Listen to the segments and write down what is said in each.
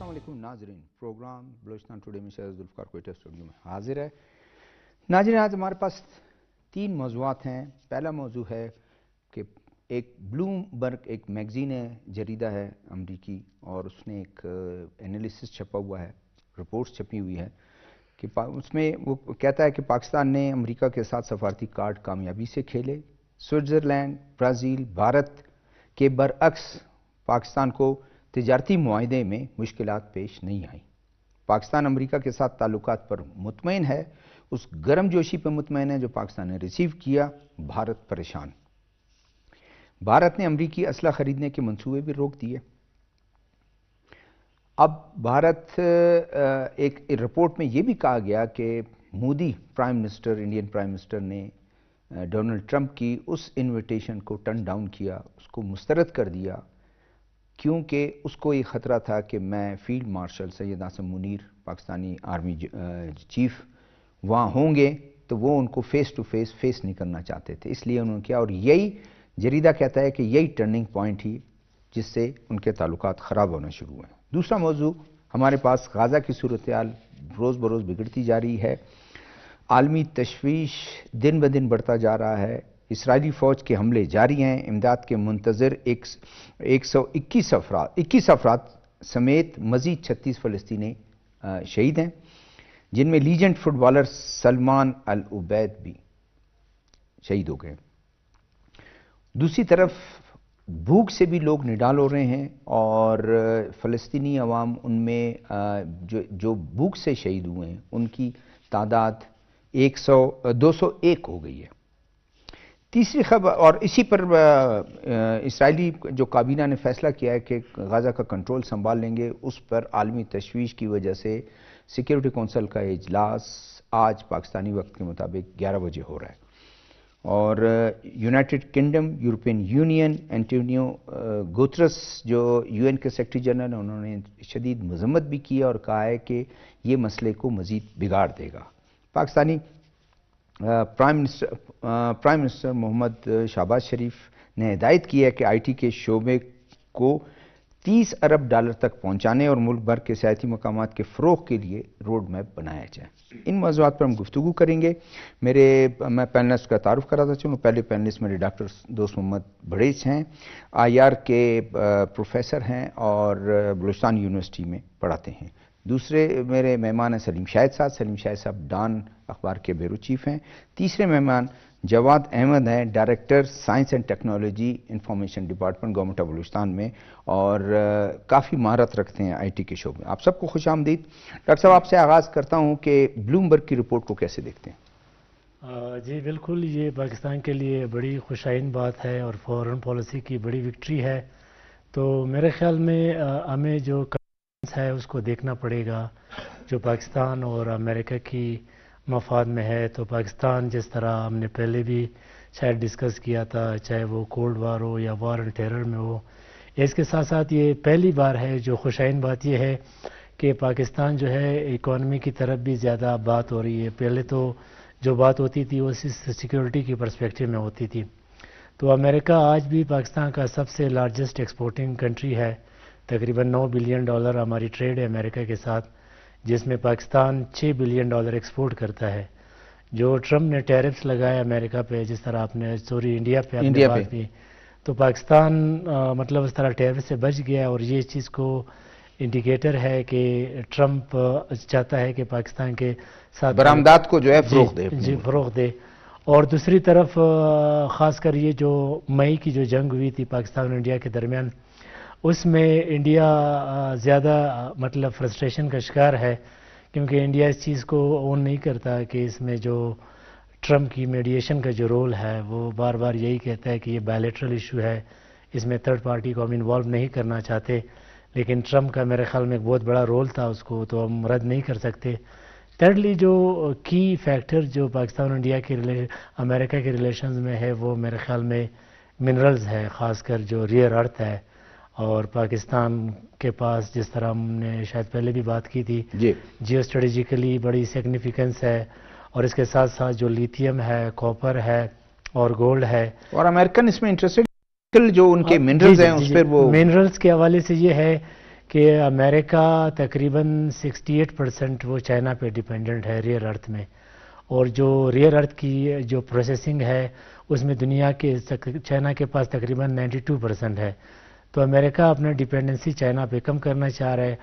السلام علیکم ناظرین، پروگرام بلوچستان ٹوڈے میں شہزاد ذوالفقار کوئٹہ اسٹوڈیو میں حاضر ہے۔ ناظرین، آج ہمارے پاس 3 موضوعات ہیں۔ پہلا موضوع ہے کہ ایک بلومبرگ ایک میگزین ہے، جریدہ ہے امریکی، اور اس نے ایک انالیسس چھپا ہوا ہے، رپورٹس چھپی ہوئی ہے کہ اس میں وہ کہتا ہے کہ پاکستان نے امریکہ کے ساتھ سفارتی کارڈ کامیابی سے کھیلے۔ سوئٹزرلینڈ، برازیل، بھارت کے برعکس پاکستان کو تجارتی معاہدے میں مشکلات پیش نہیں آئیں۔ پاکستان امریکہ کے ساتھ تعلقات پر مطمئن ہے، اس گرم جوشی پر مطمئن ہے جو پاکستان نے ریسیو کیا۔ بھارت پریشان۔ بھارت نے امریکی اسلحہ خریدنے کے منصوبے بھی روک دیے۔ اب بھارت ایک رپورٹ میں یہ بھی کہا گیا کہ Modi prime minister, Indian prime minister نے ڈونلڈ ٹرمپ کی اس انویٹیشن کو ٹرن ڈاؤن کیا، اس کو مسترد کر دیا، کیونکہ اس کو یہ خطرہ تھا کہ میں field marshal Syed Asim Munir, Pakistani army chief وہاں ہوں گے تو وہ ان کو فیس ٹو فیس نہیں کرنا چاہتے تھے، اس لیے انہوں نے کیا، اور یہی جریدہ کہتا ہے کہ یہی ٹرننگ پوائنٹ ہی جس سے ان کے تعلقات خراب ہونا شروع ہوئے۔ دوسرا موضوع ہمارے پاس غزہ کی صورتحال روز بروز بگڑتی جا رہی ہے، عالمی تشویش دن بدن بڑھتا جا رہا ہے، اسرائیلی فوج کے حملے جاری ہیں، امداد کے منتظر 21 افراد سمیت مزید 36 فلسطینی شہید ہیں، جن میں لیجنڈ فٹ بالر سلمان العبید بھی شہید ہو گئے۔ دوسری طرف بھوک سے بھی لوگ نڈال ہو رہے ہیں، اور فلسطینی عوام ان میں جو بھوک سے شہید ہوئے ہیں ان کی تعداد 201 ہو گئی ہے۔ تیسری خبر، اور اسی پر اسرائیلی جو کابینہ نے فیصلہ کیا ہے کہ غزہ کا کنٹرول سنبھال لیں گے، اس پر عالمی تشویش کی وجہ سے سیکیورٹی کونسل کا اجلاس آج پاکستانی وقت کے مطابق 11 بجے ہو رہا ہے، اور United kingdom, European union, Antonio گوترس جو یو این کے سیکرٹری جنرل ہیں، انہوں نے شدید مذمت بھی کی اور کہا ہے کہ یہ مسئلے کو مزید بگاڑ دے گا۔ پاکستانی پرائم منسٹر محمد شہباز شریف نے ہدایت کی ہے کہ آئی ٹی کے شعبے کو 30 ارب ڈالر تک پہنچانے اور ملک بھر کے سیاحتی مقامات کے فروغ کے لیے روڈ میپ بنایا جائے۔ ان موضوعات پر ہم گفتگو کریں گے۔ میں پینلسٹ کا تعارف کراتا چلوں۔ پہلے پینلسٹ میرے ڈاکٹر دوست محمد بڑیچ ہیں، آئی آر کے پروفیسر ہیں اور بلوچستان یونیورسٹی میں پڑھاتے ہیں۔ دوسرے میرے مہمان ہیں سلیم شاہد صاحب ڈان اخبار کے بیورو چیف ہیں۔ تیسرے مہمان جواد احمد ہیں، director science and technology information department government of Balochistan میں، اور کافی مہارت رکھتے ہیں آئی ٹی کے شعبے میں۔ آپ سب کو خوش آمدید۔ ڈاکٹر صاحب، آپ سے آغاز کرتا ہوں کہ بلومبرگ کی رپورٹ کو کیسے دیکھتے ہیں؟ جی بالکل، یہ پاکستان کے لیے بڑی خوشائن بات ہے اور فورن پالیسی کی بڑی وکٹری ہے۔ تو میرے خیال میں ہمیں جو ہے اس کو دیکھنا پڑے گا جو پاکستان اور امریکہ کی مفاد میں ہے۔ تو پاکستان جس طرح ہم نے پہلے بھی شاید ڈسکس کیا تھا، چاہے وہ کولڈ وار ہو یا وار ان ٹیرر میں ہو، اس کے ساتھ ساتھ یہ پہلی بار ہے جو خوشائن بات یہ ہے کہ پاکستان جو ہے اکانومی کی طرف بھی زیادہ بات ہو رہی ہے۔ پہلے تو جو بات ہوتی تھی وہ سیکیورٹی کی پرسپیکٹو میں ہوتی تھی۔ تو امریکہ آج بھی پاکستان کا سب سے لارجسٹ ایکسپورٹنگ کنٹری ہے، تقریباً $9 بلین ہماری ٹریڈ ہے امریکہ کے ساتھ، جس میں پاکستان $6 بلین ایکسپورٹ کرتا ہے۔ جو ٹرمپ نے ٹیرفز لگائے امریکہ پہ، جس طرح آپ نے انڈیا پہ آپ نے بات کی، تو پاکستان مطلب اس طرح ٹیرف سے بچ گیا، اور یہ چیز کو انڈیکیٹر ہے کہ ٹرمپ چاہتا ہے کہ پاکستان کے ساتھ برآمدات کو جو ہے فروغ دے۔ اور دوسری طرف خاص کر یہ جو مئی کی جو جنگ ہوئی تھی پاکستان اور انڈیا کے درمیان، اس میں انڈیا زیادہ مطلب فرسٹریشن کا شکار ہے، کیونکہ انڈیا اس چیز کو اون نہیں کرتا کہ اس میں جو ٹرمپ کی میڈیشن کا جو رول ہے وہ بار بار یہی کہتا ہے کہ یہ بائلیٹرل ایشو ہے، اس میں تھرڈ پارٹی کو ہم انوالو نہیں کرنا چاہتے، لیکن ٹرمپ کا میرے خیال میں ایک بہت بڑا رول تھا، اس کو تو ہم رد نہیں کر سکتے۔ تھرڈلی جو کی فیکٹر جو پاکستان اور انڈیا کے امریکہ کے ریلیشنز میں ہے وہ میرے خیال میں منرلز ہے، خاص کر جو ریئر ارتھ ہے، اور پاکستان کے پاس جس طرح ہم نے شاید پہلے بھی بات کی تھی، جیو اسٹریٹجیکلی بڑی سگنیفیکنس ہے، اور اس کے ساتھ ساتھ جو لیتھیم ہے، کاپر ہے اور گولڈ ہے، اور امریکن اس میں انٹرسٹڈ جو ان کے منرلز ہیں اس پر وہ منرلز کے حوالے سے یہ ہے کہ امریکہ تقریباً 68% وہ چائنا پہ ڈیپینڈنٹ ہے ریئر ارتھ میں، اور جو ریئر ارتھ کی جو پروسیسنگ ہے اس میں دنیا کے چائنا کے پاس تقریباً 92% ہے. تو امریکہ اپنا ڈیپینڈنسی چائنا پہ کم کرنا چاہ رہا ہے،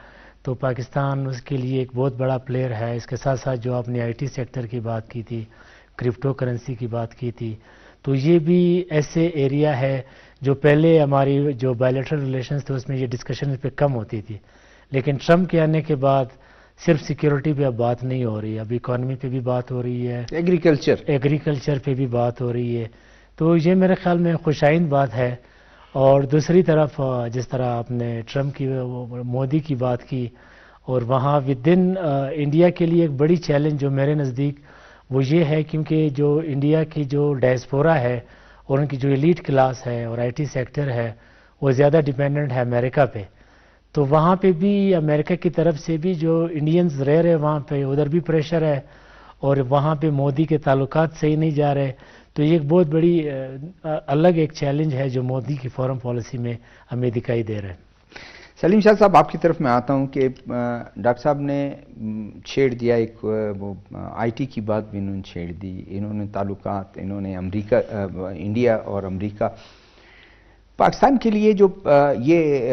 تو پاکستان اس کے لیے ایک بہت بڑا پلیئر ہے. اس کے ساتھ ساتھ جو آپ نے آئی ٹی سیکٹر کی بات کی تھی، کرپٹو کرنسی کی بات کی تھی، تو یہ بھی ایسے ایریا ہے جو پہلے ہماری جو بائیلیٹرل ریلیشنز تھے اس میں یہ ڈسکشن پہ کم ہوتی تھی، لیکن ٹرمپ کے آنے کے بعد صرف سیکیورٹی پہ اب بات نہیں ہو رہی، اب اکانومی پہ بھی بات ہو رہی ہے، ایگریکلچر پہ بھی بات ہو رہی ہے. تو یہ میرے خیال میں خوشائند بات ہے. اور دوسری طرف جس طرح آپ نے ٹرمپ کی مودی کی بات کی، اور وہاں ود ان انڈیا کے لیے ایک بڑی چیلنج جو میرے نزدیک وہ یہ ہے، کیونکہ جو انڈیا کی جو ڈائسپورا ہے اور ان کی جو ایلیٹ کلاس ہے اور آئی ٹی سیکٹر ہے وہ زیادہ ڈیپینڈنٹ ہے امریکہ پہ. تو وہاں پہ بھی امریکہ کی طرف سے بھی جو انڈینز رہ رہے وہاں پہ ادھر بھی پریشر ہے، اور وہاں پہ مودی کے تعلقات صحیح نہیں جا رہے. تو یہ ایک بہت بڑی الگ ایک چیلنج ہے جو مودی کی فارن پالیسی میں ہمیں دکھائی دے رہا ہے. سلیم شاہ صاحب، آپ کی طرف میں آتا ہوں کہ ڈاکٹر صاحب نے چھیڑ دیا ایک وہ آئی ٹی کی بات بھی انہوں نے چھیڑ دی، انہوں نے تعلقات، انہوں نے امریکہ، انڈیا اور امریکہ، پاکستان کے لیے جو یہ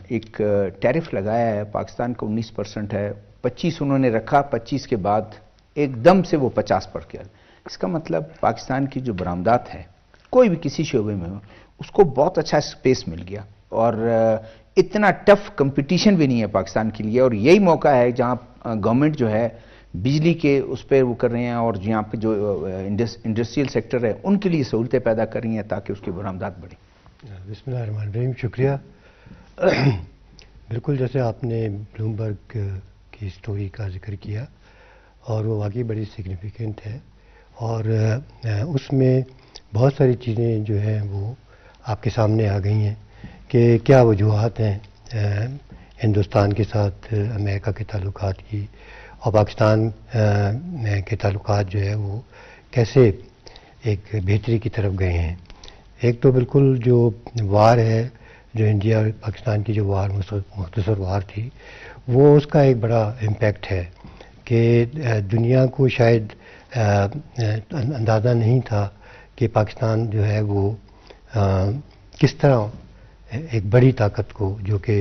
ایک ٹیرف لگایا ہے پاکستان کو 19% ہے، 25 انہوں نے رکھا، 25 کے بعد ایک دم سے وہ 50 پر گیا. اس کا مطلب پاکستان کی جو برآمدات ہے کوئی بھی کسی شعبے میں ہو اس کو بہت اچھا سپیس مل گیا، اور اتنا ٹف کمپٹیشن بھی نہیں ہے پاکستان کے لیے. اور یہی موقع ہے جہاں گورنمنٹ جو ہے بجلی کے اس پہ وہ کر رہے ہیں، اور یہاں پہ جو انڈسٹریل سیکٹر ہے ان کے لیے سہولتیں پیدا کر رہی ہیں تاکہ اس کی برآمدات بڑھیں. بسم اللہ الرحمن الرحیم. شکریہ. بالکل جیسے آپ نے بلومبرگ کی سٹوری کا ذکر کیا، اور وہ واقعی بڑی سگنیفیکنٹ ہے، اور اس میں بہت ساری چیزیں جو ہیں وہ آپ کے سامنے آ گئی ہیں کہ کیا وجوہات ہیں ہندوستان کے ساتھ امریکہ کے تعلقات کی، اور پاکستان کے تعلقات جو ہے وہ کیسے ایک بہتری کی طرف گئے ہیں. ایک تو بالکل جو وار ہے، جو انڈیا اور پاکستان کی جو وار مختصر وار تھی، وہ اس کا ایک بڑا امپیکٹ ہے کہ دنیا کو شاید اندازہ نہیں تھا کہ پاکستان جو ہے وہ کس طرح ایک بڑی طاقت کو، جو کہ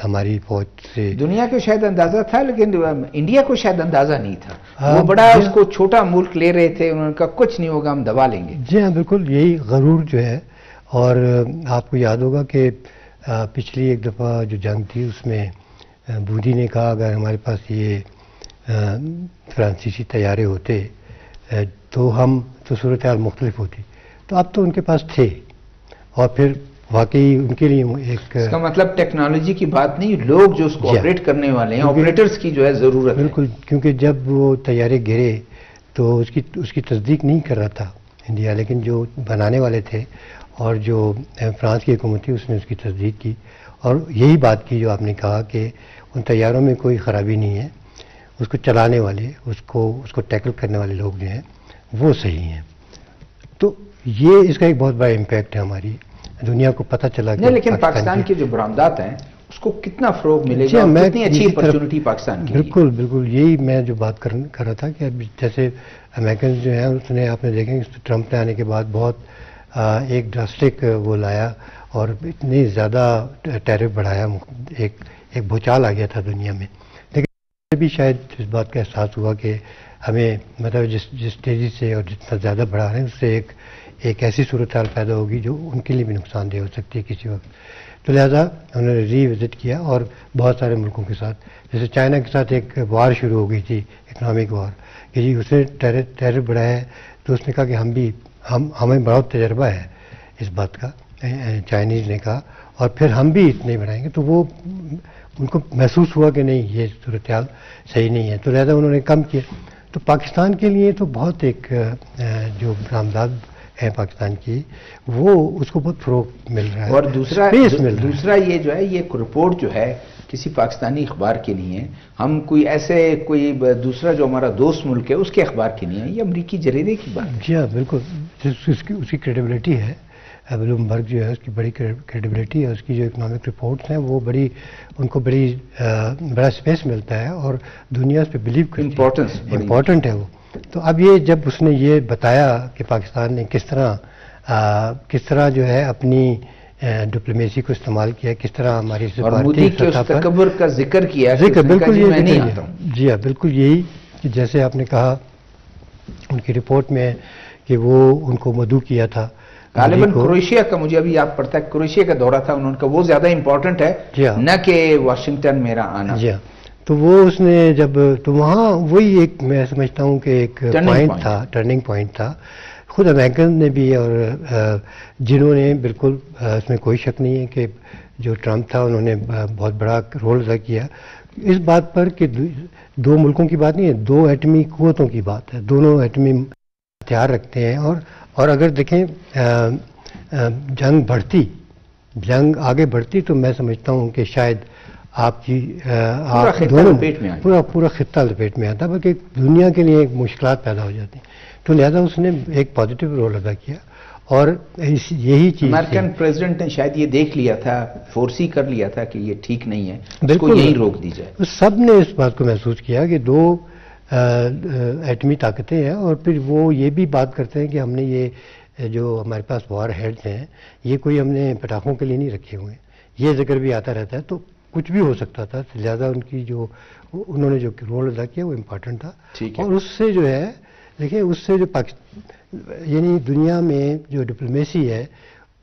ہماری فوج سے، دنیا کو شاید اندازہ تھا لیکن انڈیا کو شاید اندازہ نہیں تھا. وہ بڑا اس کو چھوٹا ملک لے رہے تھے، انہوں نے کہا کچھ نہیں ہوگا، ہم دبا لیں گے. جی ہاں، بالکل یہی غرور جو ہے. اور آپ کو یاد ہوگا کہ پچھلی ایک دفعہ جو جنگ تھی اس میں مودی نے کہا اگر ہمارے پاس یہ فرانسیسی طیارے ہوتے تو صورتحال مختلف ہوتی. تو اب تو ان کے پاس تھے، اور پھر واقعی ان کے لیے ایک، اس کا مطلب ٹیکنالوجی کی بات نہیں، لوگ جو اس کو آپریٹ کرنے والے ہیں، آپریٹرز کی جو ہے ضرورت ہے. بالکل، کیونکہ جب وہ طیارے گرے تو اس کی تصدیق نہیں کر رہا تھا انڈیا، لیکن جو بنانے والے تھے اور جو فرانس کی حکومت تھی اس نے اس کی تصدیق کی، اور یہی بات کی جو آپ نے کہا کہ ان طیاروں میں کوئی خرابی نہیں ہے، اس کو چلانے والے، اس کو ٹیکل کرنے والے لوگ جو ہیں وہ صحیح ہیں. تو یہ اس کا ایک بہت بڑا امپیکٹ ہے، ہماری دنیا کو پتہ چلا کہ لیکن پاکستان کے جو برآمدات ہیں اس کو کتنا فروغ ملے گا، کتنی اچھی اپرچونٹی پاکستان کی. بالکل بالکل، یہی میں جو بات کر رہا تھا کہ جیسے امریکن جو ہیں اس نے، آپ نے دیکھیں ٹرمپ نے آنے کے بعد بہت ایک ڈراسٹک وہ لایا، اور اتنی زیادہ ٹیرف بڑھایا، ایک بھوچال آ گیا تھا دنیا میں. لیکن بھی شاید اس بات کا احساس ہوا کہ ہمیں مطلب جس تیزی سے اور جتنا زیادہ بڑھا رہے ہیں اس سے ایک ایسی صورتحال پیدا ہوگی جو ان کے لیے بھی نقصان دہ ہو سکتی ہے کسی وقت. تو لہٰذا انہوں نے ری وزٹ کیا، اور بہت سارے ملکوں کے ساتھ، جیسے چائنا کے ساتھ ایک وار شروع ہو گئی تھی، اکنامک وار، کہ جی اس نے ٹیرف بڑھایا ہے، تو اس نے کہا کہ ہمیں بہت تجربہ ہے اس بات کا، چائنیز نے کہا، اور پھر ہم بھی اتنے بڑھائیں گے. تو وہ ان کو محسوس ہوا کہ نہیں یہ صورتحال صحیح نہیں ہے، تو لہٰذا انہوں نے کم کیا. تو پاکستان کے لیے تو بہت ایک جو برآمدات ہے پاکستان کی، وہ اس کو بہت فروغ مل رہا ہے. اور دوسرا یہ جو ہے، یہ رپورٹ جو ہے کسی پاکستانی اخبار کی نہیں ہے، ہم کوئی دوسرا جو ہمارا دوست ملک ہے اس کے اخبار کی نہیں ہے، یہ امریکی جریدے کی بات ہے. جی ہاں بالکل، اس کی کریڈیبلٹی ہے. بلومبرگ جو ہے اس کی بڑی کریڈیبلٹی ہے، اس کی جو اکنامک رپورٹس ہیں وہ بڑی ان کو بڑا اسپیس ملتا ہے اور دنیا اس پہ بلیو کرتی ہے، امپورٹنٹ ہے وہ. تو اب یہ جب اس نے یہ بتایا کہ پاکستان نے کس طرح جو ہے اپنی ڈپلومیسی کو استعمال کیا، کس طرح ہماری سفارتی سطح پر تکبر کا ذکر کیا، بالکل یہ جی ہاں بالکل یہی کہ جیسے آپ نے کہا ان کی رپورٹ میں کہ وہ ان کو مدعو کیا تھا غالباً کروشیا کا، مجھے ابھی یاد پڑتا ہے کروشیا کا دورہ تھا انہوں کا، وہ زیادہ امپورٹنٹ ہے نہ کہ واشنگٹن میرا آنا. جی ہاں تو وہ اس نے جب تو وہاں وہی ایک میں سمجھتا ہوں کہ ایک پوائنٹ تھا، ٹرننگ پوائنٹ تھا. خود امریکن نے بھی اور جنہوں نے بالکل اس میں کوئی شک نہیں ہے کہ جو ٹرمپ تھا انہوں نے بہت بڑا رول ادا کیا اس بات پر کہ دو ملکوں کی بات نہیں ہے، دو ایٹمی قوتوں کی بات ہے، دونوں ایٹمی ہتھیار رکھتے ہیں. اور اگر دیکھیں جنگ آگے بڑھتی تو میں سمجھتا ہوں کہ شاید آپ پورا خطہ لپیٹ میں آتا، بلکہ دنیا کے لیے مشکلات پیدا ہو جاتی. تو لہذا اس نے ایک پازیٹیو رول ادا کیا اور یہی چیز امریکن پریزیڈنٹ نے شاید یہ دیکھ لیا تھا، فورسی کر لیا تھا کہ یہ ٹھیک نہیں ہے، اس کو یہیں روک دی جائے. سب نے اس بات کو محسوس کیا کہ دو ایٹمی طاقتیں ہیں اور پھر وہ یہ بھی بات کرتے ہیں کہ ہم نے یہ جو ہمارے پاس وار ہیڈز ہیں یہ کوئی ہم نے پٹاخوں کے لیے نہیں رکھے ہوئے ہیں. یہ ذکر بھی آتا رہتا ہے تو کچھ بھی ہو سکتا تھا، لہذا انہوں نے جو رول ادا کیا وہ امپورٹنٹ تھا. اور اس سے جو ہے دیکھیں اس سے جو یعنی دنیا میں جو ڈپلومیسی ہے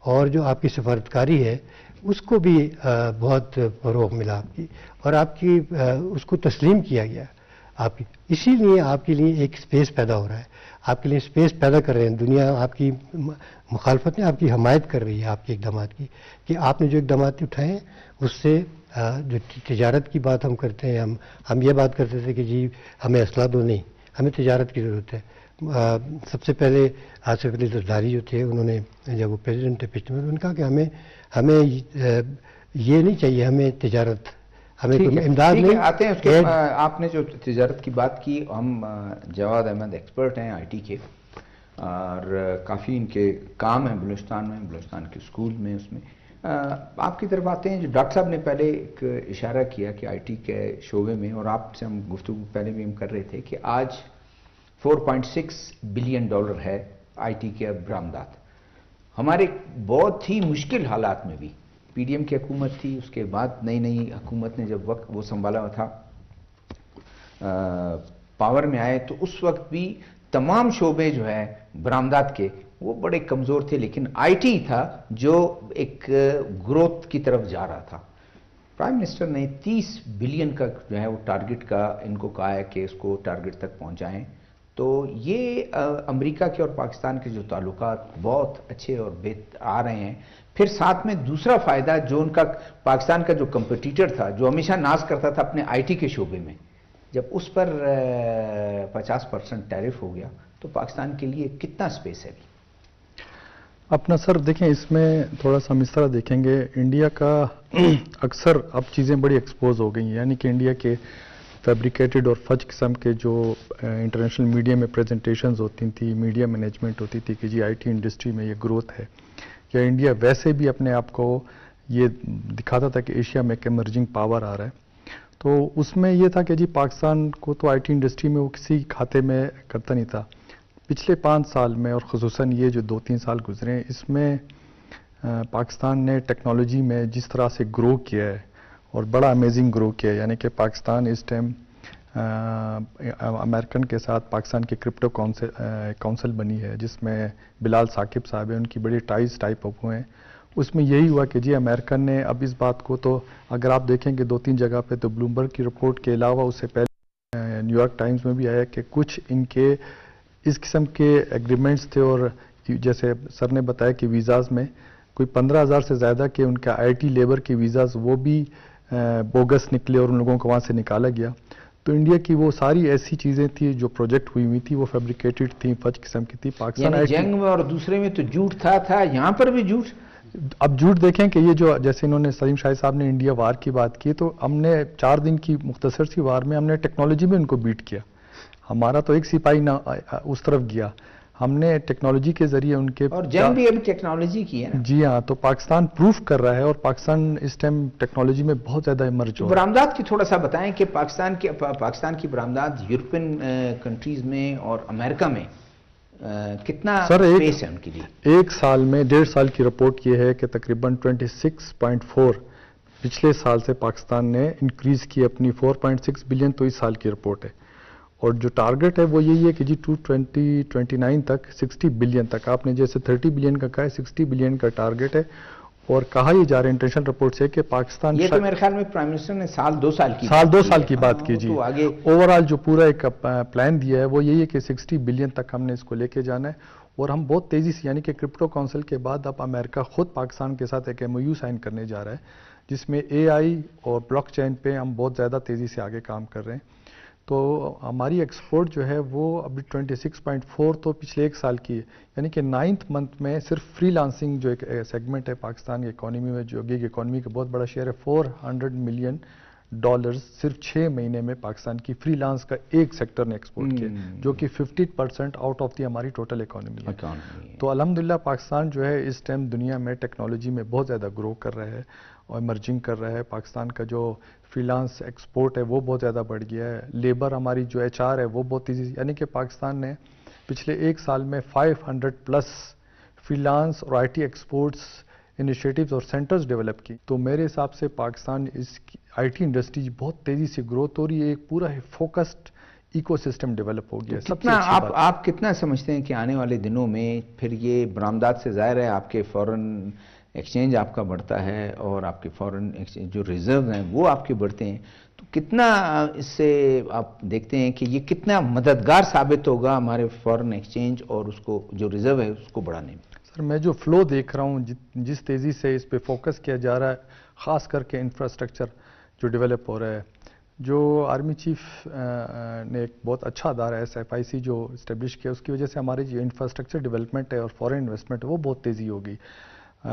اور جو آپ کی سفارتکاری ہے اس کو بھی بہت فروغ ملا آپ کی، اور آپ کی اس کو تسلیم کیا گیا آپ کی. اسی لیے آپ کے لیے ایک اسپیس پیدا ہو رہا ہے، آپ کے لیے اسپیس پیدا کر رہے ہیں دنیا. آپ کی مخالفت نے آپ کی حمایت کر رہی ہے آپ کے اقدامات کی، کہ آپ نے جو اقدامات اٹھائے ہیں اس سے جو تجارت کی بات ہم کرتے ہیں، ہم یہ بات کرتے تھے کہ جی ہمیں اسلحہ دو، نہیں ہمیں تجارت کی ضرورت ہے. سب سے پہلے آصف علی زرداری جو تھے انہوں نے جب وہ پریزیڈنٹ تھے پچھلے میں، انہوں نے کہا کہ ہمیں یہ نہیں چاہیے، ہمیں تجارت، ہمیں امداد نہیں. آتے ہیں اس کے آپ نے جو تجارت کی بات کی، ہم جواد احمد ایکسپرٹ ہیں آئی ٹی کے اور کافی ان کے کام ہیں بلوچستان کے اسکول میں. اس میں آپ کی طرف آتے ہیں جو ڈاکٹر صاحب نے پہلے ایک اشارہ کیا کہ آئی ٹی کے شعبے میں، اور آپ سے ہم گفتگو پہلے بھی ہم کر رہے تھے کہ آج $4.6 بلین ہے آئی ٹی کے برآمدات. ہمارے بہت ہی مشکل حالات میں بھی پی ڈی ایم کی حکومت تھی، اس کے بعد نئی حکومت نے جب وقت وہ سنبھالا تھا پاور میں آئے، تو اس وقت بھی تمام شعبے جو ہے برآمدات کے وہ بڑے کمزور تھے، لیکن آئی ٹی تھا جو ایک گروتھ کی طرف جا رہا تھا. پرائم منسٹر نے 30 بلین کا جو ہے وہ ٹارگٹ کا ان کو کہا ہے کہ اس کو ٹارگٹ تک پہنچائیں. تو یہ امریکہ کے اور پاکستان کے جو تعلقات بہت اچھے اور آ رہے ہیں. پھر ساتھ میں دوسرا فائدہ جو ان کا پاکستان کا جو کمپٹیٹر تھا، جو ہمیشہ ناز کرتا تھا اپنے آئی ٹی کے شعبے میں، جب اس پر 50% ٹیرف ہو گیا تو پاکستان کے لیے کتنا سپیس ہے بھی اپنا. سر دیکھیں اس میں تھوڑا سا ہم اس طرح دیکھیں گے، انڈیا کا اکثر اب چیزیں بڑی ایکسپوز ہو گئی ہیں، یعنی کہ انڈیا کے فیبریکیٹڈ اور فج قسم کے جو انٹرنیشنل میڈیا میں پریزنٹیشنز ہوتی تھیں، میڈیا مینجمنٹ ہوتی تھی کہ جی آئی ٹی انڈسٹری میں یہ گروتھ ہے، یا انڈیا ویسے بھی اپنے آپ کو یہ دکھاتا تھا کہ ایشیا میں ایک ایمرجنگ پاور آ رہا ہے. تو اس میں یہ تھا کہ جی پاکستان کو تو آئی ٹی انڈسٹری میں وہ کسی کھاتے میں کرتا نہیں تھا. پچھلے 5 سال میں اور خصوصاً یہ جو 2-3 سال گزرے ہیں، اس میں پاکستان نے ٹیکنالوجی میں جس طرح سے گرو کیا ہے اور بڑا امیزنگ گرو کیا ہے. یعنی کہ پاکستان اس ٹائم امریکن کے ساتھ پاکستان کی کرپٹو کونسل بنی ہے، جس میں بلال ثاقب صاحب ہیں، ان کی بڑی ٹائز ٹائپ اپ ہوئے ہیں. اس میں یہی ہوا کہ جی امریکن نے اب اس بات کو، تو اگر آپ دیکھیں کہ 2-3 جگہ پہ تو بلومبرگ کی رپورٹ کے علاوہ اس سے پہلے نیو یارک ٹائمز میں بھی آیا کہ کچھ ان کے اس قسم کے ایگریمنٹس تھے، اور جیسے سر نے بتایا کہ ویزاز میں کوئی 15,000 سے زیادہ کے ان کا آئی ٹی لیبر کی ویزاز وہ بھی بوگس نکلے اور ان لوگوں کو وہاں سے نکالا گیا. تو انڈیا کی وہ ساری ایسی چیزیں تھیں جو پروجیکٹ ہوئی تھی وہ فیبریکیٹڈ تھیں، فج قسم کی تھی. پاکستان یعنی جنگ میں اور دوسرے میں تو جھوٹ تھا یہاں پر بھی جھوٹ. اب جھوٹ دیکھیں کہ یہ جو جیسے انہوں نے سلیم شاہ صاحب نے انڈیا وار کی بات کی، تو ہم نے 4 دن کی مختصر سی وار میں ہم نے ٹیکنالوجی میں ان کو بیٹ کیا. ہمارا تو ایک سپاہی نہ اس طرف گیا، ہم نے ٹیکنالوجی کے ذریعے ان کے اور جنگ بھی ابھی ٹیکنالوجی کی ہے نا. جی ہاں، تو پاکستان پروف کر رہا ہے اور پاکستان اس ٹائم ٹیکنالوجی میں بہت زیادہ ایمرج ہو رہا ہے. برآمدات کی تھوڑا سا بتائیں کہ پاکستان کی برآمدات یورپین کنٹریز میں اور امریکہ میں کتنا اسپیس ہے ان کے لیے؟ ایک سال میں 1.5 سال کی رپورٹ یہ ہے کہ تقریباً 26.4 پچھلے سال سے پاکستان نے انکریز کی اپنی 4.6 بلین، تو اس سال کی رپورٹ ہے. اور جو ٹارگٹ ہے وہ یہی ہے کہ جی 2029 تک 60 بلین تک، آپ نے جیسے 30 بلین کا کہا ہے، 60 بلین کا ٹارگٹ ہے. اور کہا یہ جا رہا ہے انٹرنیشنل رپورٹ سے کہ پاکستان یہ تو میرے خیال میں پرائم منسٹر نے سال 2 سال کی بات کی جی. اوورآل جو پورا ایک پلان دیا ہے وہ یہی ہے کہ 60 بلین تک ہم نے اس کو لے کے جانا ہے. اور ہم بہت تیزی سے، یعنی کہ کرپٹو کونسل کے بعد اب امریکہ خود پاکستان کے ساتھ ایک MOU سائن کرنے جا رہا ہے جس میں AI اور بلاک چین پہ ہم بہت زیادہ تیزی سے آگے کام کر رہے ہیں. تو ہماری ایکسپورٹ جو ہے وہ ابھی 26.4 تو پچھلے ایک سال کی ہے، یعنی کہ 9th منتھ میں صرف فری لانسنگ جو ایک سیگمنٹ ہے پاکستان کی اکانومی میں، جو گیگ اکانومی کا بہت بڑا شیئر ہے، $400 ملین صرف 6 مہینے میں پاکستان کی فری لانس کا ایک سیکٹر نے ایکسپورٹ کیا، جو کہ 50% آؤٹ آف دی ہماری ٹوٹل اکانومی ہے. تو الحمدللہ پاکستان جو ہے اس ٹائم دنیا میں ٹیکنالوجی میں بہت زیادہ گرو کر رہا ہے اور ایمرجنگ کر رہا ہے. پاکستان کا جو فری لانس ایکسپورٹ ہے وہ بہت زیادہ بڑھ گیا ہے. لیبر ہماری جو HR ہے وہ بہت تیزی سے، یعنی کہ پاکستان نے پچھلے ایک سال میں 500+ فری لانس اور IT ایکسپورٹس انیشیٹیوز اور سینٹرز ڈیولپ کی. تو میرے حساب سے پاکستان اس کی IT انڈسٹری بہت تیزی سے گروتھ ہو رہی ہے، ایک پورا فوکسڈ ایکو سسٹم ڈیولپ ہو گیا ہے. کتنا آپ کتنا سمجھتے ہیں کہ آنے والے دنوں میں پھر یہ برآمدات سے ظاہر ہے آپ کے فورن ایکسچینج آپ کا بڑھتا ہے اور آپ کے فورن ایکسچینج جو ریزرو ہیں وہ آپ کے بڑھتے ہیں، تو کتنا اس سے آپ دیکھتے ہیں کہ یہ کتنا مددگار ثابت ہوگا ہمارے فورن ایکسچینج اور اس کو جو ریزرو ہے اس کو بڑھانے میں؟ سر میں جو فلو دیکھ رہا ہوں، جس تیزی سے اس پہ فوکس کیا جا رہا ہے، خاص کر کے انفراسٹرکچر جو ڈیولپ ہو رہا ہے، جو آرمی چیف نے ایک بہت اچھا ادارہ SFIC جو اسٹیبلش کیا، اس کی وجہ سے ہماری جو انفراسٹرکچر ڈیولپمنٹ ہے اور فورن انویسٹمنٹ ہے وہ بہت تیزی ہوگی.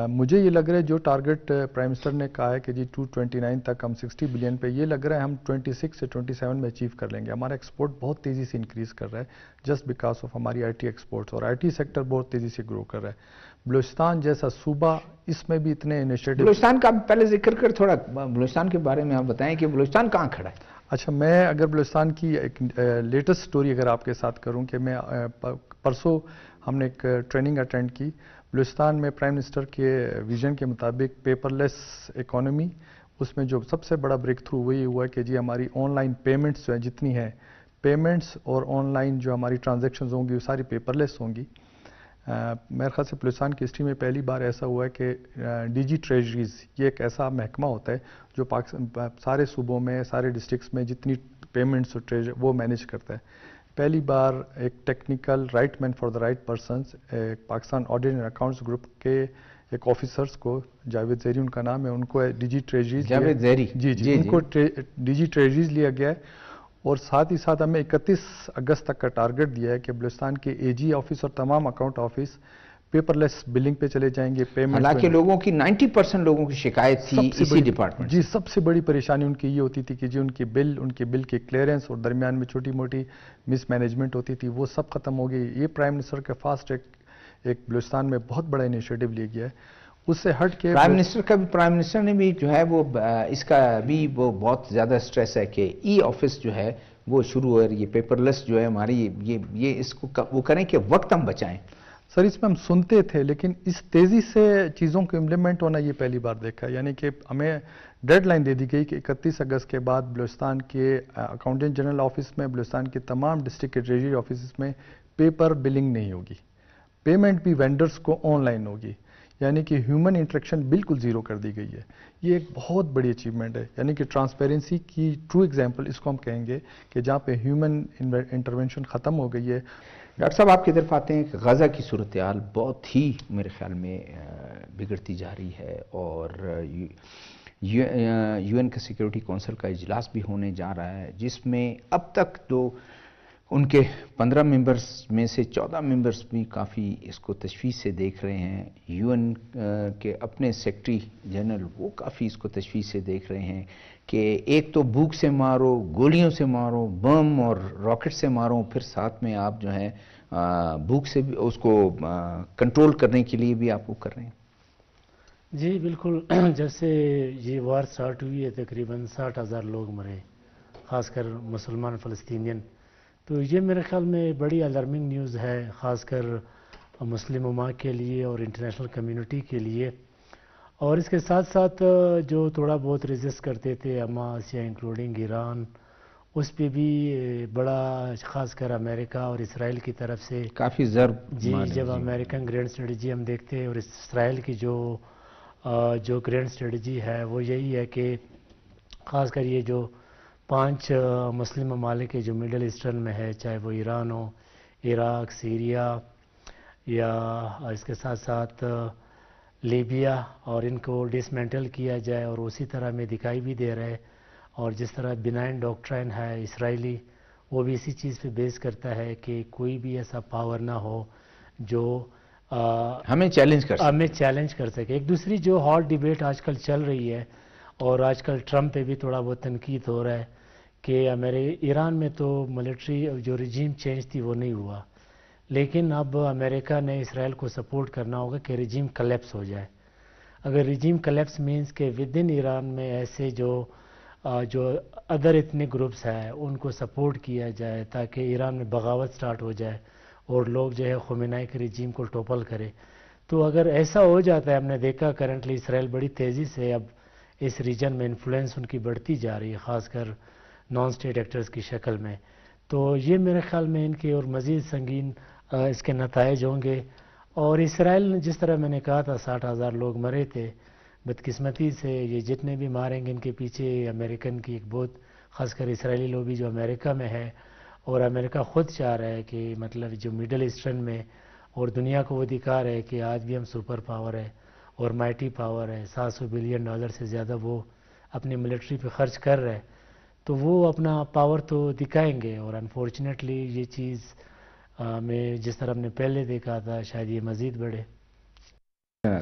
مجھے یہ لگ رہا ہے جو ٹارگٹ پرائم منسٹر نے کہا ہے کہ جی 2029 تک ہم 60 بلین پہ، یہ لگ رہا ہے ہم 26 سے 27 میں اچیو کر لیں گے. ہمارا ایکسپورٹ بہت تیزی سے انکریز کر رہا ہے جسٹ بیکاز آف ہماری IT ایکسپورٹس، اور IT سیکٹر بہت تیزی سے گرو کر رہا ہے. بلوچستان جیسا صوبہ، اس میں بھی اتنے انیشیٹو. بلوچستان کا پہلے ذکر کر، تھوڑا بلوچستان کے بارے میں آپ بتائیں کہ بلوچستان کہاں کھڑا ہے؟ اچھا، میں اگر بلوچستان کی ایک لیٹسٹ سٹوری اگر آپ کے ساتھ کروں کہ میں پرسوں ہم نے ایک ٹریننگ اٹینڈ کی بلوچستان میں پرائم منسٹر کے ویژن کے مطابق پیپر لیس اکانومی. اس میں جو سب سے بڑا بریک تھرو وہی ہوا ہے کہ جی ہماری آن لائن پیمنٹس جو ہیں جتنی ہیں، پیمنٹس اور آن لائن جو ہماری ٹرانزیکشنز ہوں گی وہ ساری پیپر لیس ہوں گی. میرے خیال سے بلوچستان کی ہسٹری میں پہلی بار ایسا ہوا ہے کہ DG ٹریجریز، یہ ایک ایسا محکمہ ہوتا ہے جو سارے صوبوں میں، سارے ڈسٹرکٹس میں جتنی پیمنٹس اور ٹریجری وہ مینیج کرتا ہے. پہلی بار ایک technical right man for the right persons, Pakistan audit and accounts group کے ایک آفیسرس کو، جاوید زیری ان کا نام ہے، ان کو DG ٹریجریز، جاوید زیری، جی ان کو DG ٹریجریز لیا گیا ہے. اور ساتھ ہی ساتھ ہمیں 31 اگست تک کا ٹارگٹ دیا ہے کہ بلوچستان کے AG آفس اور تمام اکاؤنٹ آفس پیپر لیس بلنگ پہ چلے جائیں گے. پیمنٹ، حالانکہ لوگوں کی 90% لوگوں کی شکایت تھی اسی ڈپارٹمنٹ. جی سب سے بڑی پریشانی ان کی یہ ہوتی تھی کہ جی ان کے بل کی کلیئرنس اور درمیان میں چھوٹی موٹی مس مینجمنٹ ہوتی تھی، وہ سب ختم ہو گئی. یہ پرائم منسٹر کے فاسٹ ایک بلوچستان میں بہت بڑا انیشیٹو لیا گیا ہے. اس سے ہٹ کے پرائم منسٹر نے بھی جو ہے وہ اس کا بھی وہ بہت زیادہ سٹریس ہے کہ ای آفس جو ہے وہ شروع ہو، یہ پیپر لیس جو ہے ہماری یہ اس کو وہ کریں کہ وقت ہم بچائیں. سر اس میں ہم سنتے تھے، لیکن اس تیزی سے چیزوں کو امپلیمنٹ ہونا یہ پہلی بار دیکھا ہے. یعنی کہ ہمیں ڈیڈ لائن دے دی گئی کہ 31 اگست کے بعد بلوچستان کے اکاؤنٹنٹ جنرل آفس میں، بلوچستان کے تمام ڈسٹرکٹ کے ٹریجری آفیسز میں پیپر بلنگ نہیں ہوگی. پیمنٹ بھی وینڈرز کو آن لائن ہوگی، یعنی کہ ہیومن انٹریکشن بالکل زیرو کر دی گئی ہے. یہ ایک بہت بڑی اچیومنٹ ہے، یعنی کہ ٹرانسپیرنسی کی ٹرو ایگزامپل اس کو ہم کہیں گے کہ جہاں پہ ہیومن انٹرونشن ختم ہو گئی ہے. ڈاکٹر صاحب آپ کی طرف آتے ہیں کہ غزہ کی صورتحال بہت ہی میرے خیال میں بگڑتی جا رہی ہے، اور UN کا سیکیورٹی کونسل کا اجلاس بھی ہونے جا رہا ہے، جس میں اب تک تو ان کے 15 ممبرز میں سے 14 ممبرز بھی کافی اس کو تشویش سے دیکھ رہے ہیں. UN کے اپنے سیکرٹری جنرل وہ کافی اس کو تشویش سے دیکھ رہے ہیں کہ ایک تو بھوک سے مارو، گولیوں سے مارو، بم اور راکٹ سے مارو، پھر ساتھ میں آپ جو ہیں بھوک سے بھی اس کو کنٹرول کرنے کے لیے بھی آپ وہ کر رہے ہیں؟ جی بالکل، جب سے یہ وار سٹارٹ ہوئی ہے تقریباً 60,000 لوگ مرے، خاص کر مسلمان فلسطینین. تو یہ میرے خیال میں بڑی الارمنگ نیوز ہے، خاص کر مسلم امہ کے لیے اور انٹرنیشنل کمیونٹی کے لیے. اور اس کے ساتھ ساتھ جو تھوڑا بہت ریزسٹ کرتے تھے حماس یا انکلوڈنگ ایران، اس پہ بھی بڑا، خاص کر امریکہ اور اسرائیل کی طرف سے کافی ضرب جی، مارے. جب امریکن گرینڈ اسٹریٹجی ہم دیکھتے ہیں اور اسرائیل کی جو گرینڈ اسٹریٹجی ہے وہ یہی ہے کہ خاص کر یہ جو 5 مسلم ممالک ہے جو مڈل ایسٹرن میں ہے، چاہے وہ ایران ہو، عراق، سیریا، یا اس کے ساتھ ساتھ لیبیا، اور ان کو ڈسمینٹل کیا جائے. اور اسی طرح میں دکھائی بھی دے رہا ہے، اور جس طرح بنائن ڈاکٹرائن ہے اسرائیلی، وہ بھی اسی چیز پہ بیس کرتا ہے کہ کوئی بھی ایسا پاور نہ ہو جو ہمیں چیلنج کر سکتے. ہمیں چیلنج کر سکے. ایک دوسری جو ہاٹ ڈیبیٹ آج کل چل رہی ہے، اور آج کل ٹرمپ پہ بھی تھوڑا بہت تنقید ہو رہا ہے کہ ایران میں تو ملٹری جو رجیم چینج تھی وہ نہیں ہوا، لیکن اب امریکہ نے اسرائیل کو سپورٹ کرنا ہوگا کہ رجیم کلیپس ہو جائے. اگر رجیم کلیپس مینز کہ ود ان ایران میں ایسے جو ادر ایتھنک گروپس ہیں ان کو سپورٹ کیا جائے تاکہ ایران میں بغاوت سٹارٹ ہو جائے اور لوگ جو ہے خمینائی کے رجیم کو ٹوپل کرے. تو اگر ایسا ہو جاتا ہے، ہم نے دیکھا کرنٹلی اسرائیل بڑی تیزی سے اب اس ریجن میں انفلوئنس ان کی بڑھتی جا رہی ہے، خاص کر نان اسٹیٹ ایکٹرز کی شکل میں. تو یہ میرے خیال میں ان کے اور مزید سنگین اس کے نتائج ہوں گے. اور اسرائیل نے جس طرح میں نے کہا تھا 60,000 لوگ مرے تھے، بدقسمتی سے یہ جتنے بھی ماریں گے ان کے پیچھے امریکن کی ایک بہت، خاص کر اسرائیلی لوبی جو امریکہ میں ہے، اور امریکہ خود چاہ رہا ہے کہ مطلب جو مڈل ایسٹرن میں اور دنیا کو وہ دکھا رہے ہیں کہ آج بھی ہم سپر پاور ہے اور مائٹی پاور ہے. $700 بلین سے زیادہ وہ اپنی ملٹری پہ خرچ کر رہے ہیں، تو وہ اپنا پاور تو دکھائیں گے. اور انفارچونیٹلی یہ چیز میں جس طرح ہم نے پہلے دیکھا تھا شاید یہ مزید بڑھے.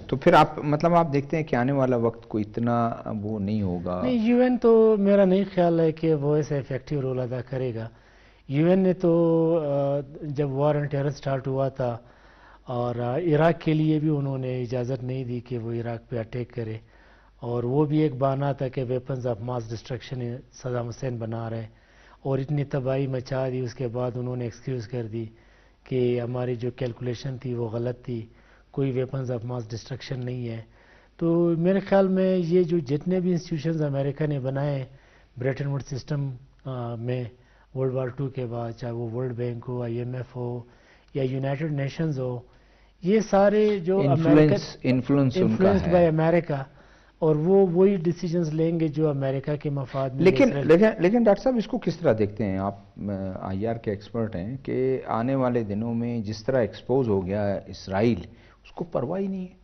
تو پھر آپ مطلب آپ دیکھتے ہیں کہ آنے والا وقت کو اتنا وہ نہیں ہوگا؟ نہیں، یو این تو میرا نہیں خیال ہے کہ وہ ایسا افیکٹو رول ادا کرے گا. یو این نے تو جب وار آن ٹیرر سٹارٹ ہوا تھا اور عراق کے لیے بھی انہوں نے اجازت نہیں دی کہ وہ عراق پہ اٹیک کرے، اور وہ بھی ایک بہانہ تھا کہ weapons of mass destruction Saddam Hussein بنا رہے، اور اتنی تباہی مچا دی. اس کے بعد انہوں نے ایکسکیوز کر دی کہ ہماری جو کیلکولیشن تھی وہ غلط تھی، کوئی ویپنز آف ماس ڈسٹرکشن نہیں ہے. تو میرے خیال میں یہ جو جتنے بھی انسٹیٹیوشنز امریکہ نے بنائے بریٹن ووڈ سسٹم میں ورلڈ وار 2 کے بعد، چاہے وہ ورلڈ بینک ہو، IMF ہو یا یونائٹڈ نیشنز ہو، یہ سارے جو انفلوئنسڈ بائی امریکہ، اور وہ وہی ڈیسیجنز لیں گے جو امریکہ کے مفاد میں. لیکن ڈاکٹر صاحب اس کو کس طرح دیکھتے ہیں آپ؟ IR کے ایکسپرٹ ہیں کہ آنے والے دنوں میں جس طرح ایکسپوز ہو گیا ہے اسرائیل، اس کو پرواہ ہی نہیں ہے.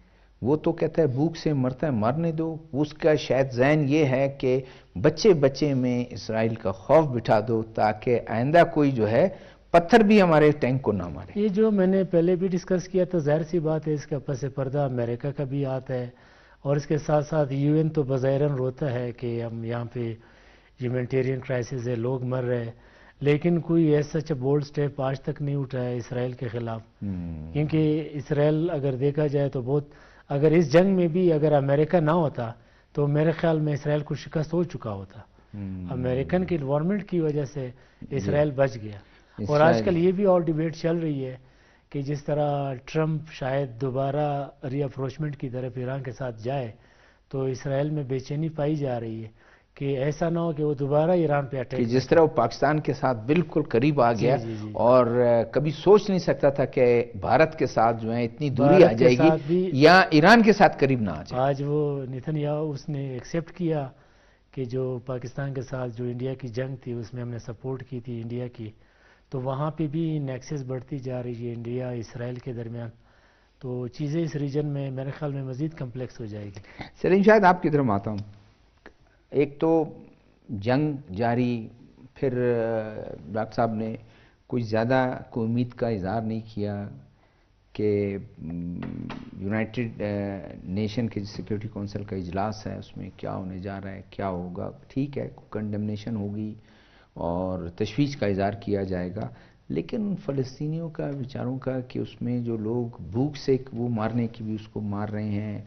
وہ تو کہتا ہے بھوک سے مرتا ہے مرنے دو. اس کا شاید ذہن یہ ہے کہ بچے بچے میں اسرائیل کا خوف بٹھا دو تاکہ آئندہ کوئی جو ہے پتھر بھی ہمارے ٹینک کو نہ مارے. یہ جو میں نے پہلے بھی ڈسکس کیا تو ظاہر سی بات ہے اس کا پس پردہ امریکہ کا بھی آتا ہے، اور اس کے ساتھ ساتھ یو این تو بظاہراً روتا ہے کہ ہم یہاں پہ ہیومینٹیرین کرائسس ہے، لوگ مر رہے ہیں، لیکن کوئی ایسا بولڈ سٹیپ آج تک نہیں اٹھا ہے اسرائیل کے خلاف. کیونکہ اسرائیل اگر دیکھا جائے تو بہت، اگر اس جنگ میں بھی اگر امریکہ نہ ہوتا تو میرے خیال میں اسرائیل کو شکست ہو چکا ہوتا. امریکن کی انوائرمنٹ کی وجہ سے اسرائیل بچ گیا. اور آج کل یہ بھی اور ڈیبیٹ چل رہی ہے کہ جس طرح ٹرمپ شاید دوبارہ ری اپروچمنٹ کی طرف ایران کے ساتھ جائے، تو اسرائیل میں بے چینی پائی جا رہی ہے کہ ایسا نہ ہو کہ وہ دوبارہ ایران پہ اٹیک، جس طرح وہ پاکستان کے ساتھ بالکل قریب آ گیا اور کبھی سوچ نہیں سکتا تھا کہ بھارت کے ساتھ جو ہے اتنی دوری آ جائے گی یا ایران کے ساتھ قریب نہ آ جائے. آج وہ نیتنیاہو اس نے ایکسیپٹ کیا کہ جو پاکستان کے ساتھ جو انڈیا کی جنگ تھی اس میں ہم نے سپورٹ کی تھی انڈیا کی، تو وہاں پہ بھی نیکسس بڑھتی جا رہی ہے انڈیا اسرائیل کے درمیان. تو چیزیں اس ریجن میں میرے خیال میں مزید کمپلیکس ہو جائے گی. سلیم شاید آپ کی طرف آتا ہوں. ایک تو جنگ جاری، پھر ڈاکٹر صاحب نے کوئی زیادہ کوئی امید کا اظہار نہیں کیا کہ یونائٹڈ نیشن کے سیکیورٹی کونسل کا اجلاس ہے اس میں کیا ہونے جا رہا ہے، کیا ہوگا. ٹھیک ہے، کنڈمنیشن ہوگی اور تشویش کا اظہار کیا جائے گا، لیکن فلسطینیوں کا بیچاروں کا کہ اس میں جو لوگ بھوک سے وہ مارنے کی بھی اس کو مار رہے ہیں،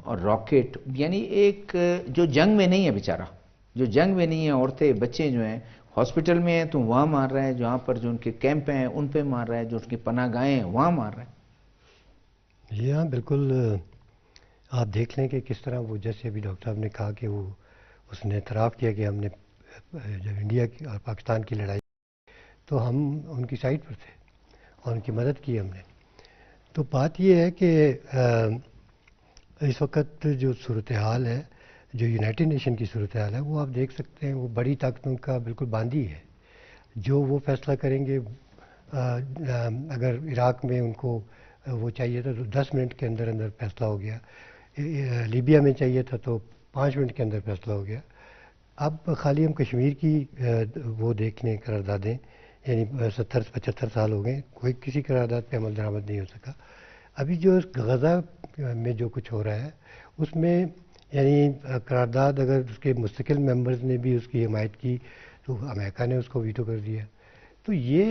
اور راکٹ، یعنی ایک جو جنگ میں نہیں ہے بیچارہ، جو جنگ میں نہیں ہے، عورتیں بچے جو ہیں ہاسپٹل میں ہیں تو وہاں مار رہا ہے، جہاں پر جو ان کے کیمپ ہیں ان پہ مار رہا ہے، جو ان کی پناہ گاہیں ہیں وہاں مار رہا ہے۔ جی ہاں بالکل، آپ دیکھ لیں کہ کس طرح وہ، جیسے ابھی ڈاکٹر صاحب نے کہا کہ وہ اس نے اعتراف کیا کہ ہم نے جب انڈیا کی اور پاکستان کی لڑائی تو ہم ان کی سائڈ پر تھے اور ان کی مدد کی ہم نے۔ تو بات یہ ہے کہ اس وقت جو صورتحال ہے، جو یونائٹڈ نیشن کی صورتحال ہے، وہ آپ دیکھ سکتے ہیں وہ بڑی طاقتوں کا بالکل باندھی ہے، جو وہ فیصلہ کریں گے۔ اگر عراق میں ان کو وہ چاہیے تھا تو 10 منٹ کے اندر اندر فیصلہ ہو گیا، لیبیا میں چاہیے تھا تو 5 منٹ کے اندر فیصلہ ہو گیا۔ اب خالی ہم کشمیر کی وہ دیکھ لیں قراردادیں، یعنی 70-75 سال ہو گئے، کوئی کسی قرارداد پہ عمل درآمد نہیں ہو سکا۔ ابھی جو غزہ میں جو کچھ ہو رہا ہے اس میں، یعنی قرارداد اگر اس کے مستقل ممبرز نے بھی اس کی حمایت کی تو امریکہ نے اس کو ویٹو کر دیا۔ تو یہ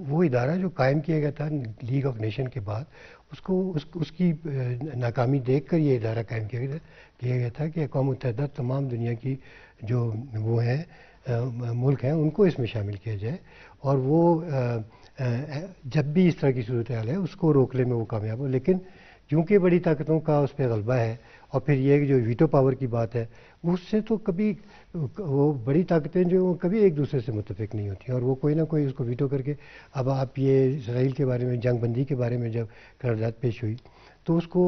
وہ ادارہ جو قائم کیا گیا تھا لیگ آف نیشن کے بعد، اس کی ناکامی دیکھ کر یہ ادارہ قائم کیا گیا تھا کہ اقوام متحدہ تمام دنیا کی جو وہ ہیں ملک ہیں ان کو اس میں شامل کیا جائے، اور وہ جب بھی اس طرح کی صورتحال ہے اس کو روکنے میں وہ کامیاب ہو۔ لیکن چونکہ بڑی طاقتوں کا اس پہ غلبہ ہے، اور پھر یہ جو ویٹو پاور کی بات ہے، اس سے تو کبھی وہ بڑی طاقتیں جو کبھی ایک دوسرے سے متفق نہیں ہوتی، اور وہ کوئی نہ کوئی اس کو ویٹو کر کے، اب آپ یہ اسرائیل کے بارے میں جنگ بندی کے بارے میں جب قرارداد پیش ہوئی تو اس کو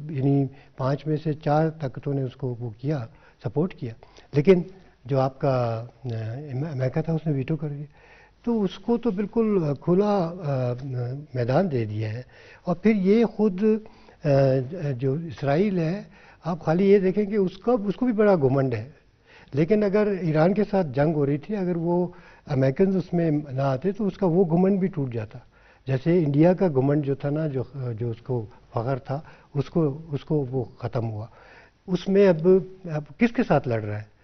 یعنی 5 میں سے 4 طاقتوں نے اس کو وہ کیا، سپورٹ کیا، لیکن جو آپ کا امریکہ تھا اس نے ویٹو کر دیا۔ تو اس کو تو بالکل کھلا میدان دے دیا ہے۔ اور پھر یہ خود جو اسرائیل ہے، آپ خالی یہ دیکھیں کہ اس کو بھی بڑا گھمنڈ ہے، لیکن اگر ایران کے ساتھ جنگ ہو رہی تھی، اگر وہ امریکنز اس میں نہ آتے تو اس کا وہ گھمنڈ بھی ٹوٹ جاتا۔ جیسے انڈیا کا گھمنڈ جو تھا نا، جو اس کو فخر تھا، اس کو وہ ختم ہوا۔ اس میں اب کس کے ساتھ لڑ رہا ہے؟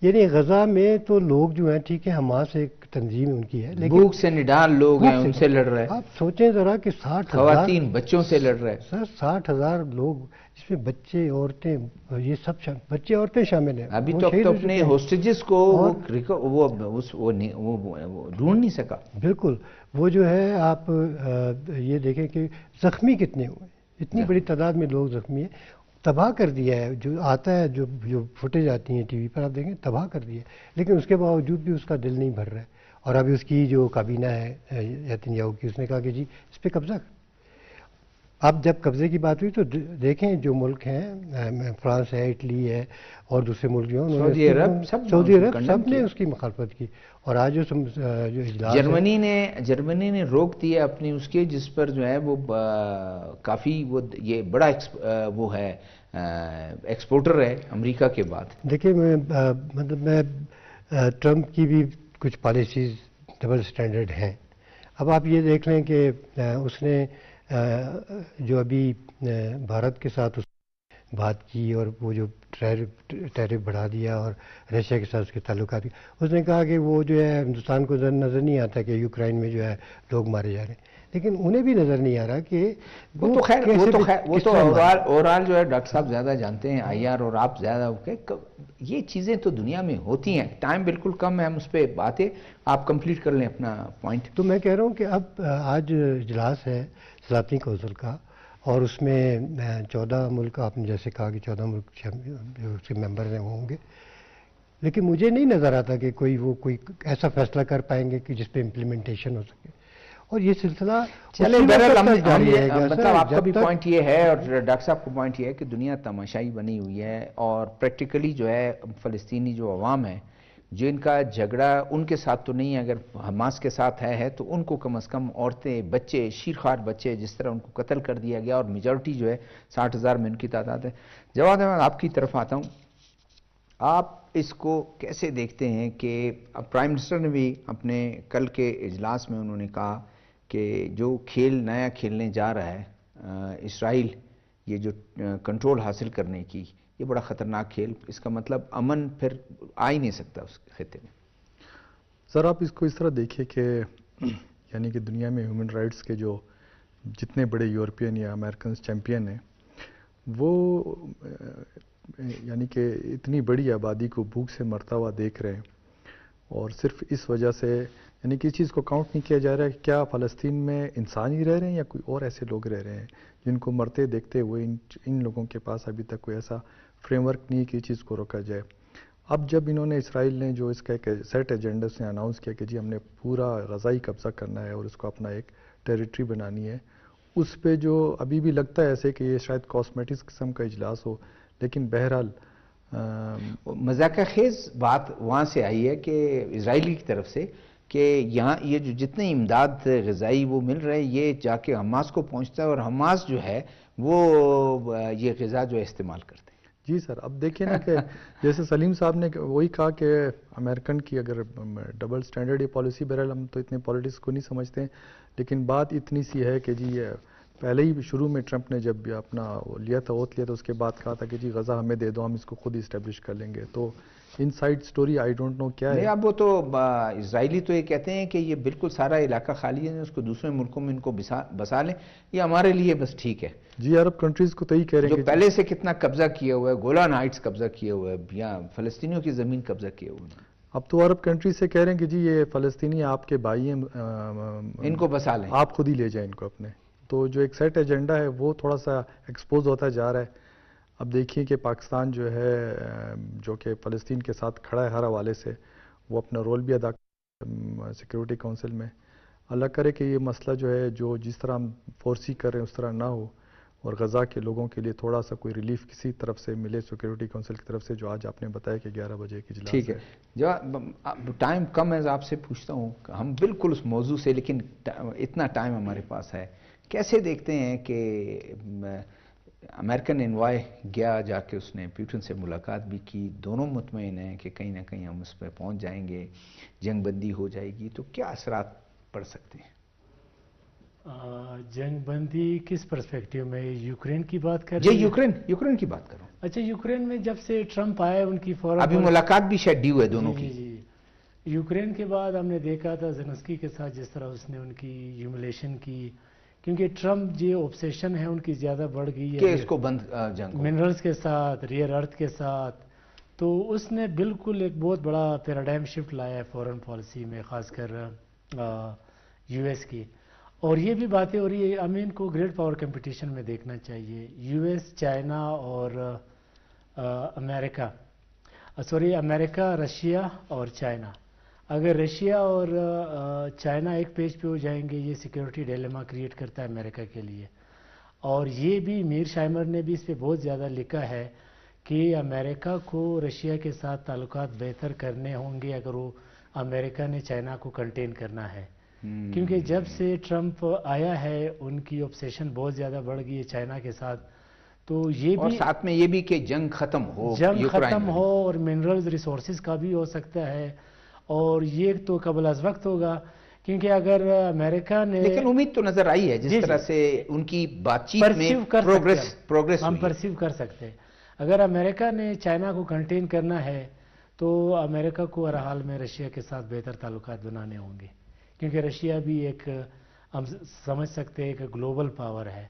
یعنی غزہ میں تو لوگ جو ہیں، ٹھیک ہے حماس ایک تنظیم ان کی ہے، لیکن بھوک سے نڈال لوگ ہیں ان سے لڑ رہے ہیں، آپ سوچیں ذرا کہ 60,000 خواتین بچوں سے لڑ رہے ہیں۔ سر 60,000 لوگ، جس میں بچے، عورتیں، یہ سب بچے عورتیں شامل ہیں۔ ابھی وہ تو شہید ہو چکے اپنے ہیں۔ ہوسٹیجز کو وہ ڈھونڈ نہیں سکا۔ بالکل، وہ جو ہے آپ یہ دیکھیں کہ زخمی کتنے ہوئے، اتنی بڑی تعداد میں لوگ زخمی ہیں، تباہ کر دیا ہے۔ جو آتا ہے، جو فوٹیج آتی ہیں ٹی وی پر آپ دیکھیں، تباہ کر دیا ہے، لیکن اس کے باوجود بھی اس کا دل نہیں بھر رہا ہے۔ اور ابھی اس کی جو کابینہ ہے نیتنیاہو کی، اس نے کہا کہ جی اس پہ قبضہ۔ اب جب قبضے کی بات ہوئی تو دیکھیں جو ملک ہیں، فرانس ہے، اٹلی ہے، اور دوسرے ملک جو ہیں، سعودی عرب سب نے اس کی مخالفت کی۔ اور آج جو اجلاس جرمنی نے روک دیا اپنی اس کے، جس پر جو ہے وہ کافی وہ یہ بڑا وہ ہے ایکسپورٹر ہے امریکہ کے بعد۔ دیکھیں مطلب میں ٹرمپ کی بھی کچھ پالیسیز ڈبل سٹینڈرڈ ہیں۔ اب آپ یہ دیکھ لیں کہ اس نے جو ابھی بھارت کے ساتھ بات کی، اور وہ جو ٹیرف بڑھا دیا، اور رشیا کے ساتھ اس کے تعلقات کی، اس نے کہا کہ وہ جو ہے ہندوستان کو نظر نہیں آتا کہ یوکرائن میں جو ہے لوگ مارے جا رہے ہیں، لیکن انہیں بھی نظر نہیں آ رہا کہ وہ تو اوورال جو ہے ڈاکٹر صاحب زیادہ جانتے ہیں، آئی آر، اور آپ زیادہ، یہ چیزیں تو دنیا میں ہوتی ہیں۔ ٹائم بالکل کم ہے، ہم اس پہ باتیں آپ کمپلیٹ کر لیں اپنا پوائنٹ۔ تو میں کہہ رہا ہوں کہ اب آج اجلاس ہے سلاطینی کونسل کا، اور اس میں 14 ملک، آپ نے جیسے کہا کہ 14 ملک جو اس کے ممبر ہیں وہ ہوں گے، لیکن مجھے نہیں نظر آتا کہ کوئی ایسا فیصلہ کر پائیں گے کہ جس پہ امپلیمنٹیشن ہو سکے، اور یہ سلسلہ چلے جاری رہے گا۔ مطلب آپ کا بھی پوائنٹ یہ ہے، اور ڈاکٹر صاحب کا پوائنٹ یہ ہے کہ دنیا تماشائی بنی ہوئی ہے، اور پریکٹیکلی جو ہے فلسطینی جو عوام ہے، جن کا جھگڑا ان کے ساتھ تو نہیں ہے، اگر حماس کے ساتھ ہے تو ان کو کم از کم عورتیں، بچے، شیرخوار بچے، جس طرح ان کو قتل کر دیا گیا، اور میجورٹی جو ہے 60,000 میں ان کی تعداد ہے۔ جواد احمد، آپ کی طرف آتا ہوں، آپ اس کو کیسے دیکھتے ہیں کہ پرائم منسٹر نے بھی اپنے کل کے اجلاس میں انہوں نے کہا کہ جو کھیل نیا کھیلنے جا رہا ہے اسرائیل، یہ جو کنٹرول حاصل کرنے کی، یہ بڑا خطرناک کھیل، اس کا مطلب امن پھر آ ہی نہیں سکتا اس خطے میں۔ سر آپ اس کو اس طرح دیکھیے کہ یعنی کہ دنیا میں ہیومن رائٹس کے جو جتنے بڑے یورپین یا امریکنز چیمپئن ہیں وہ یعنی کہ اتنی بڑی آبادی کو بھوک سے مرتا ہوا دیکھ رہے ہیں، اور صرف اس وجہ سے یعنی کہ اس چیز کو کاؤنٹ نہیں کیا جا رہا ہے کہ کیا فلسطین میں انسان ہی رہ رہے ہیں یا کوئی اور ایسے لوگ رہ رہے ہیں جن کو مرتے دیکھتے ہوئے ان لوگوں کے پاس ابھی تک کوئی ایسا فریم ورک نہیں ہے کہ اس چیز کو روکا جائے۔ اب جب انہوں نے اسرائیل نے جو اس کا ایک سیٹ ایجنڈا سے اناؤنس کیا کہ جی ہم نے پورا غزائی قبضہ کرنا ہے اور اس کو اپنا ایک ٹیریٹری بنانی ہے، اس پہ جو ابھی بھی لگتا ہے ایسے کہ یہ شاید کاسمیٹکس قسم کا اجلاس ہو، لیکن بہرحال مذاق خیز بات وہاں سے آئی ہے کہ اسرائیلی کی طرف سے کہ یہاں یہ جو جتنے امداد غذائی وہ مل رہے ہیں یہ جا کے حماس کو پہنچتا ہے اور حماس جو ہے وہ یہ غذا جو ہے استعمال کرتے ہیں۔ جی سر، اب دیکھیں نا کہ جیسے سلیم صاحب نے وہی کہا کہ امریکن کی اگر ڈبل سٹینڈرڈ یہ پالیسی، بہرحال ہم تو اتنے پالیٹکس کو نہیں سمجھتے ہیں، لیکن بات اتنی سی ہے کہ جی پہلے ہی شروع میں ٹرمپ نے جب اپنا لیا تھا اوتھ لیا تھا، اس کے بعد کہا تھا کہ جی غزہ ہمیں دے دو، ہم اس کو خود ہی اسٹیبلش کر لیں گے۔ تو inside story I don't know کیا ہے۔ نہیں، اب وہ تو اسرائیلی تو یہ کہتے ہیں کہ یہ بالکل سارا علاقہ خالی ہے، اس کو دوسرے ملکوں میں ان کو بسا لیں، یہ ہمارے لیے بس ٹھیک ہے۔ جی عرب کنٹریز کو تو ہی کہہ رہے ہیں جو کہ پہلے سے کتنا قبضہ کیا ہوا ہے، گولان ہائٹس قبضہ کیا ہوا ہے، یا فلسطینیوں کی زمین قبضہ کیا ہوا ہے، اب تو عرب کنٹریز سے کہہ رہے ہیں کہ جی یہ فلسطینی آپ کے بھائی ہیں، ان کو بسا لیں۔ آپ خود ہی لے جائیں ان کو اپنے۔ تو جو ایک سیٹ ایجنڈا ہے وہ تھوڑا سا ایکسپوز ہوتا جا رہا ہے۔ اب دیکھیے کہ پاکستان جو ہے جو کہ فلسطین کے ساتھ کھڑا ہے ہر حوالے سے، وہ اپنا رول بھی ادا کرتا ہے سیکیورٹی کونسل میں۔ اللہ کرے کہ یہ مسئلہ جو ہے جو جس طرح ہم فورسی کر رہے ہیں اس طرح نہ ہو، اور غزہ کے لوگوں کے لیے تھوڑا سا کوئی ریلیف کسی طرف سے ملے سیکیورٹی کونسل کی طرف سے، جو آج آپ نے بتایا کہ 11 بجے کی اجلاس ہے۔ ٹھیک ہے، جو ٹائم کم ہے، آپ سے پوچھتا ہوں، ہم بالکل اس موضوع سے، لیکن اتنا ٹائم ہمارے پاس ہے، کیسے دیکھتے ہیں کہ امریکن انوائے گیا جا کے اس نے پیوٹن سے ملاقات بھی کی، دونوں مطمئن ہیں کہ کہیں نہ کہیں ہم اس پہ پہنچ جائیں گے، جنگ بندی ہو جائے گی، تو کیا اثرات پڑ سکتے ہیں؟ جنگ بندی کس پرسپیکٹیو میں؟ یوکرین کی بات کر جی، رہے ہیں؟ یوکرین کی بات کروں۔ اچھا، یوکرین میں جب سے ٹرمپ آئے ان کی فوراً ابھی ملاقات بھی شیڈیو ہے دونوں کی۔ جی، یوکرین کے بعد ہم نے دیکھا تھا زیلنسکی کے ساتھ جس طرح اس نے ان کی ہیوملیشن کی، کیونکہ ٹرمپ جو اوبسیشن ہے ان کی زیادہ بڑھ گئی ہے کہ اس کو بند جنگ ہو۔ منرلز کے ساتھ، ریئر ارتھ کے ساتھ، تو اس نے بالکل ایک بہت بڑا پیراڈائم شفٹ لایا ہے فورن پالیسی میں، خاص کر یو ایس کی۔ اور یہ بھی باتیں ہو رہی ہے، ہمیں ان کو گریٹ پاور کمپٹیشن میں دیکھنا چاہیے، یو ایس، چائنا اور امریکہ، رشیا اور چائنا۔ اگر رشیا اور چائنا ایک پیج پہ ہو جائیں گے، یہ سیکیورٹی ڈیلیما کریٹ کرتا ہے امریکہ کے لیے۔ اور یہ بھی میر شائمر نے بھی اس پہ بہت زیادہ لکھا ہے کہ امریکہ کو رشیا کے ساتھ تعلقات بہتر کرنے ہوں گے اگر وہ امریکہ نے چائنا کو کنٹین کرنا ہے، کیونکہ جب سے ٹرمپ آیا ہے ان کی اوبسیشن بہت زیادہ بڑھ گئی ہے چائنا کے ساتھ۔ تو یہ اور بھی ساتھ میں یہ بھی کہ جنگ ختم ہو، جنگ یوکرائن ختم میں۔ ہو، اور منرلز ریسورسز کا بھی ہو سکتا ہے، اور یہ تو قبل از وقت ہوگا، کیونکہ اگر امریکہ نے، لیکن امید تو نظر آئی ہے جس طرح سے ان کی بات چیت میں پروگریس ہم ہوئی ہے۔ پرسیو کر سکتے ہیں، اگر امریکہ نے چائنا کو کنٹین کرنا ہے تو امریکہ کو ہر حال میں رشیا کے ساتھ بہتر تعلقات بنانے ہوں گے، کیونکہ رشیا بھی ایک، ہم سمجھ سکتے ہیں کہ گلوبل پاور ہے۔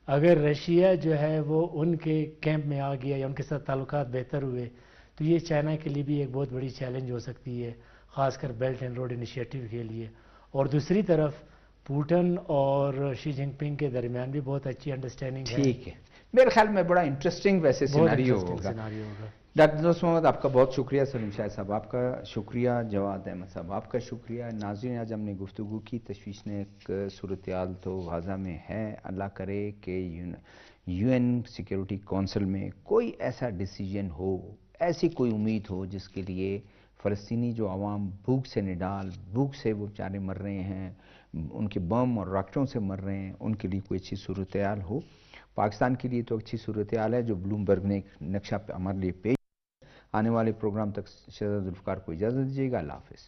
اگر رشیا جو ہے وہ ان کے کیمپ میں آ گیا یا ان کے ساتھ تعلقات بہتر ہوئے تو یہ چائنا کے لیے بھی ایک بہت بڑی چیلنج ہو سکتی ہے، خاص کر بیلٹ اینڈ روڈ انیشیٹو کے لیے۔ اور دوسری طرف پوٹن اور شی جن پنگ کے درمیان بھی بہت اچھی انڈرسٹینڈنگ ہے۔ ٹھیک ہے، میرے خیال میں بڑا انٹرسٹنگ ویسے بہت سیناریو انٹرسٹنگ ہوگا۔ سیناریو ہوگا۔ ڈاکٹر دوست محمد آپ کا بہت شکریہ، سلیم شاہ صاحب آپ کا شکریہ، جواد احمد صاحب آپ کا شکریہ۔ ناظرین، آج ہم نے گفتگو کی، تشویشناک صورتحال تو غزہ میں ہے، اللہ کرے کہ یو این سیکیورٹی کونسل میں کوئی ایسا ڈیسیجن ہو، ایسی کوئی امید ہو جس کے لیے فلسطینی جو عوام بھوک سے نڈال، بھوک سے وہ بیچارے مر رہے ہیں، ان کے بم اور راکٹوں سے مر رہے ہیں، ان کے لیے کوئی اچھی صورتحال ہو۔ پاکستان کے لیے تو اچھی صورتحال ہے جو بلومبرگ نے ایک نقشہ ہمارے لیے پیش۔ آنے والے پروگرام تک شہزاد ذوالفقار کو اجازت دیجیے گا، اللہ حافظ۔